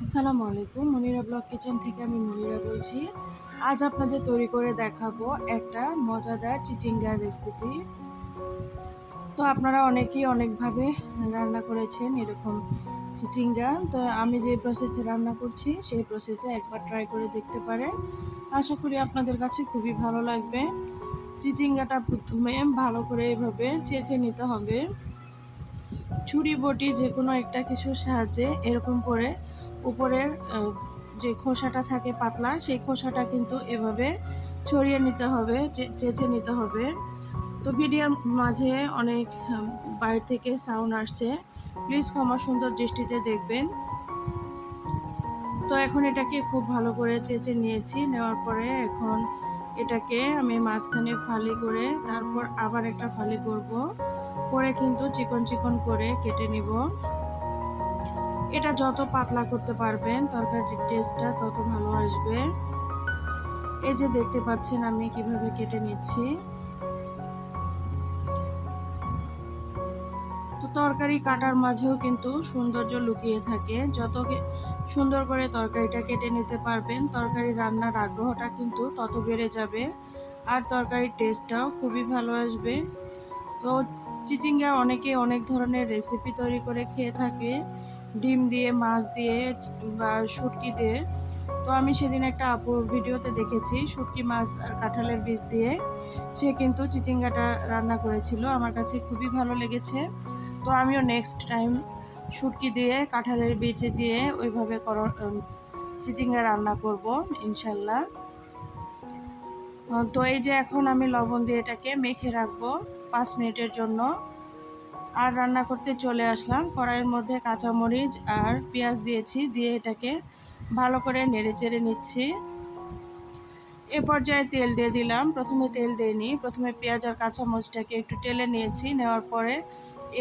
আসসালামু আলাইকুম। Monira blog kitchen থেকে আমি মনিরা বলছি। আজ আপনাদের তৈরি করে দেখাবো একটা মজাদার চিচিঙ্গার রেসিপি। তো আপনারা অনেকেই অনেকভাবে রান্না করেছেন এরকম চিচিঙ্গা। তো আমি যে প্রসেসে রান্না করছি সেই প্রসেসে একবার ট্রাই করে দেখতে পারেন। আশা করি আপনাদের কাছে খুবই ভালো লাগবে। চিচিঙ্গাটা প্রথমে ভালো করে এভাবে চেঁচে নিতে হবে। ছুরি বটি যে কোনো একটা কিছুর সাহায্যে এরকম করে উপরের যে খোসাটা থাকে পাতলা সেই খোসাটা কিন্তু এভাবে ছড়িয়ে নিতে হবে, চেঁচে নিতে হবে। তো ভিডিওর মাঝে অনেক বাইরে থেকে সাউন্ড আসছে, প্লিজ ক্ষমা সুন্দর দৃষ্টিতে দেখবেন। তো এখন এটাকে খুব ভালো করে চেঁচে নিয়েছি, নেওয়ার পরে এখন এটাকে আমি মাঝখানে ফালি করে তারপর আবার একটা ফালি করব, করে কিন্তু চিকন চিকন করে কেটে নিব। এটা যত পাতলা করতে পারবেন তরকারির টেস্টটা তত ভালো আসবে। এই যে দেখতে পাচ্ছেন আমি কিভাবে কেটে নিচ্ছি। তো তরকারি কাটার মাঝেও কিন্তু সৌন্দর্য লুকিয়ে থাকে। যত সুন্দর করে তরকারিটা কেটে নিতে পারবেন তরকারি রান্নার আগ্রহটা কিন্তু তত বেড়ে যাবে, আর তরকারির টেস্টটাও খুবই ভালো আসবে। তো চিচিঙ্গা অনেকে অনেক ধরনের রেসিপি তৈরি করে খেয়ে থাকে, ডিম দিয়ে, মাছ দিয়ে বা শুটকি দিয়ে। তো আমি সেদিন একটা আপুর ভিডিওতে দেখেছি শুটকি মাছ আর কাঁঠালের বীজ দিয়ে সে কিন্তু চিচিঙ্গাটা রান্না করেছিল, আমার কাছে খুবই ভালো লেগেছে। তো আমিও নেক্সট টাইম শুটকি দিয়ে, কাঁঠালের বীজ দিয়ে ওইভাবে চিচিঙ্গা রান্না করব ইনশাল্লাহ। তো এই যে এখন আমি লবণ দিয়ে এটাকে মেখে রাখবো 5 মিনিটের জন্য। আর রান্না করতে চলে আসলাম। কড়াইয়ের মধ্যে কাঁচামরিচ আর পেঁয়াজ দিয়েছি, দিয়ে এটাকে ভালো করে নেড়ে চেড়ে নিচ্ছি। এ পর্যায়ে তেল দিয়ে দিলাম। প্রথমে তেল দিইনি, প্রথমে পেঁয়াজ আর কাঁচামরিচটাকে একটু টেলে নিয়েছি, নেওয়ার পরে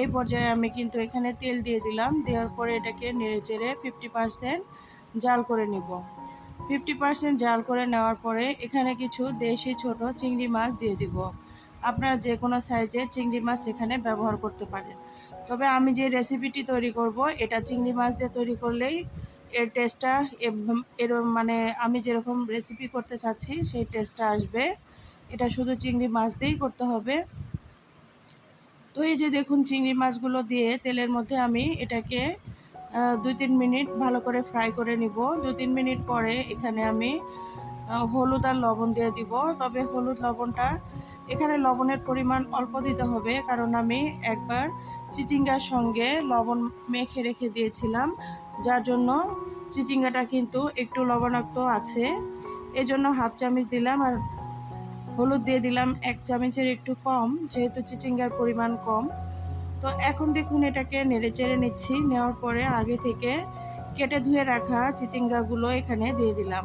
এই পর্যায়ে আমি কিন্তু এখানে তেল দিয়ে দিলাম। দেওয়ার পরে এটাকে নেড়ে চেড়ে 50% জাল করে নিব। 50% জাল করে নেওয়ার পরে এখানে কিছু দেশি ছোট চিংড়ি মাছ দিয়ে দিব। আপনারা যে কোনো সাইজের চিংড়ি মাছ এখানে ব্যবহার করতে পারেন। তবে আমি যে রেসিপিটি তৈরি করব এটা চিংড়ি মাছ দিয়ে তৈরি করলেই এর টেস্টটা মানে আমি যেরকম রেসিপি করতে চাচ্ছি সেই টেস্টটা আসবে। এটা শুধু চিংড়ি মাছ দিয়েই করতে হবে। তো এই যে দেখুন চিংড়ি মাছগুলো দিয়ে তেলের মধ্যে আমি এটাকে 2-3 মিনিট ভালো করে ফ্রাই করে নিব। 2-3 মিনিট পরে এখানে আমি হলুদ আর লবণ দিয়ে দিব। তবে হলুদ লবণটা এখানে লবণের পরিমাণ অল্প দিতে হবে, কারণ আমি একবার চিচিঙ্গার সঙ্গে লবণ মেখে রেখে দিয়েছিলাম, যার জন্য চিচিঙ্গাটা কিন্তু একটু লবণাক্ত আছে। এজন্য হাফ চামচ দিলাম, আর হলুদ দিয়ে দিলাম 1 চামচের একটু কম, যেহেতু চিচিঙ্গার পরিমাণ কম। তো এখন দেখুন এটাকে নেড়ে চেড়ে নিচ্ছি, নেওয়ার পরে আগে থেকে কেটে ধুয়ে রাখা চিচিঙ্গাগুলো এখানে দিয়ে দিলাম।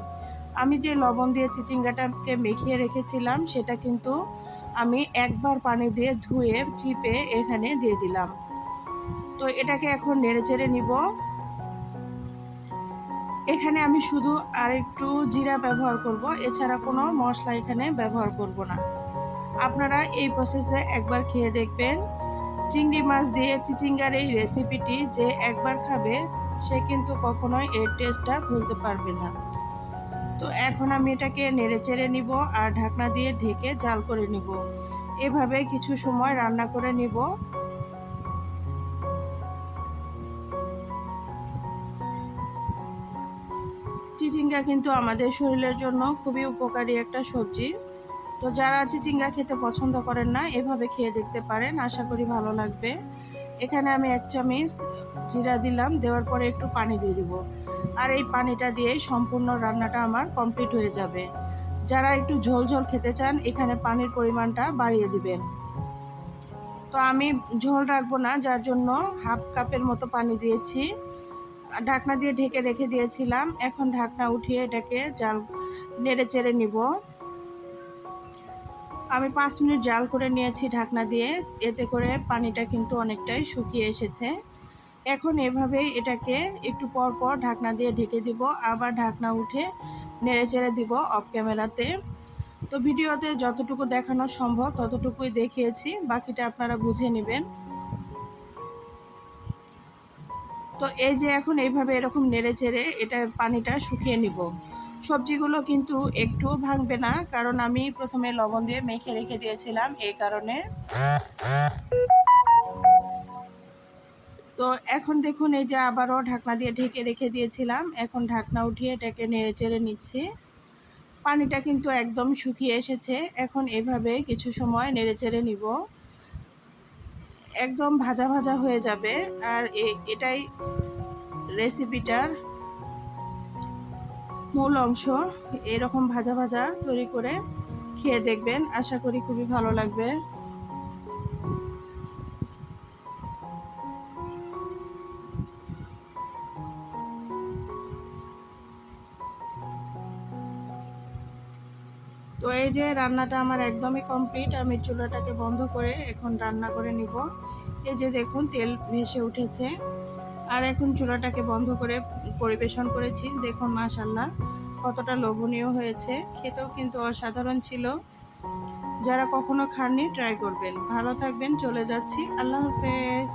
আমি যে লবণ দিয়ে চিচিঙ্গাটাকে মেখিয়ে রেখেছিলাম সেটা কিন্তু আমি একবার পানি দিয়ে ধুয়ে চিপে এখানে দিয়ে দিলাম। তো এটাকে এখন নেড়ে চেড়ে নিব। এখানে আমি শুধু আর একটু জিরা ব্যবহার করব, এছাড়া কোনো মশলা এখানে ব্যবহার করব না। আপনারা এই প্রসেসে একবার খেয়ে দেখবেন। চিংড়ি মাছ দিয়ে চিচিঙ্গার এই রেসিপিটি যে একবার খাবে সে কিন্তু কখনোই এর টেস্টটা ভুলতে পারবে না। তো এখন আমি এটাকে নেড়ে চেড়ে নিব আর ঢাকনা দিয়ে ঢেকে জাল করে নিব। এভাবে কিছু সময় রান্না করে নিব। চিচিঙ্গা কিন্তু আমাদের শরীরের জন্য খুবই উপকারী একটা সবজি। তো যারা চিচিঙ্গা খেতে পছন্দ করেন না এভাবে খেয়ে দেখতে পারেন, আশা করি ভালো লাগবে। এখানে আমি 1 চামচ জিরা দিলাম, দেওয়ার পরে একটু পানি দিয়ে দিব। আর এই পানিটা দিয়ে সম্পূর্ণ রান্নাটা আমার কমপ্লিট হয়ে যাবে। যারা একটু ঝোল ঝোল খেতে চান এখানে পানির পরিমাণটা বাড়িয়ে দিবেন। তো আমি ঝোল রাখবো না, যার জন্য হাফ কাপের মতো পানি দিয়েছি। ঢাকনা দিয়ে ঢেকে রেখে দিয়েছিলাম। এখন ঢাকনা উঠিয়ে এটাকে জাল নেড়ে চেড়ে নিব। আমি 5 মিনিট জাল করে নিয়েছি ঢাকনা দিয়ে, এতে করে পানিটা কিন্তু অনেকটাই শুকিয়ে এসেছে। এখন এভাবেই এটাকে একটু পর পর ঢাকনা দিয়ে ঢেকে দিব, আবার ঢাকনা উঠে নেড়ে চেড়ে দিব অফ ক্যামেরাতে। তো ভিডিওতে যতটুকু দেখানো সম্ভব ততটুকুই দেখিয়েছি, বাকিটা আপনারা বুঝে নেবেন। তো এই যে এখন এইভাবে এরকম নেড়ে চেড়ে এটার পানিটা শুকিয়ে নিব। সবজিগুলো কিন্তু একটুও ভাঙবে না, কারণ আমি প্রথমে লবণ দিয়ে মেখে রেখে দিয়েছিলাম, এই কারণে। তো এখন দেখুন এই যে আবারও ঢাকনা দিয়ে ঢেকে রেখে দিয়েছিলাম, এখন ঢাকনা উঠিয়ে এটাকে নেড়ে চেড়ে নিচ্ছি। পানিটা কিন্তু একদম শুকিয়ে এসেছে। এখন এভাবে কিছু সময় নেড়ে চেড়ে নিব, একদম ভাজা ভাজা হয়ে যাবে। আর এটাই রেসিপিটার মূল অংশ। এরকম ভাজা ভাজা তৈরি করে খেয়ে দেখবেন, আশা করি খুবই ভালো লাগবে। তো এই যে রান্নাটা আমার একদমই কমপ্লিট। আমি চুলাটাকে বন্ধ করে এখন রান্না করে নিব। এই যে দেখুন তেল ভেসে উঠেছে। আর এখন চুলাটাকে বন্ধ করে পরিবেশন করেছি। দেখুন মাশাআল্লাহ কতটা লোভনীয় হয়েছে, খেতেও কিন্তু অসাধারণ ছিল। যারা কখনো খাননি ট্রাই করবেন। ভালো থাকবেন, চলে যাচ্ছি, আল্লাহ হাফেজ।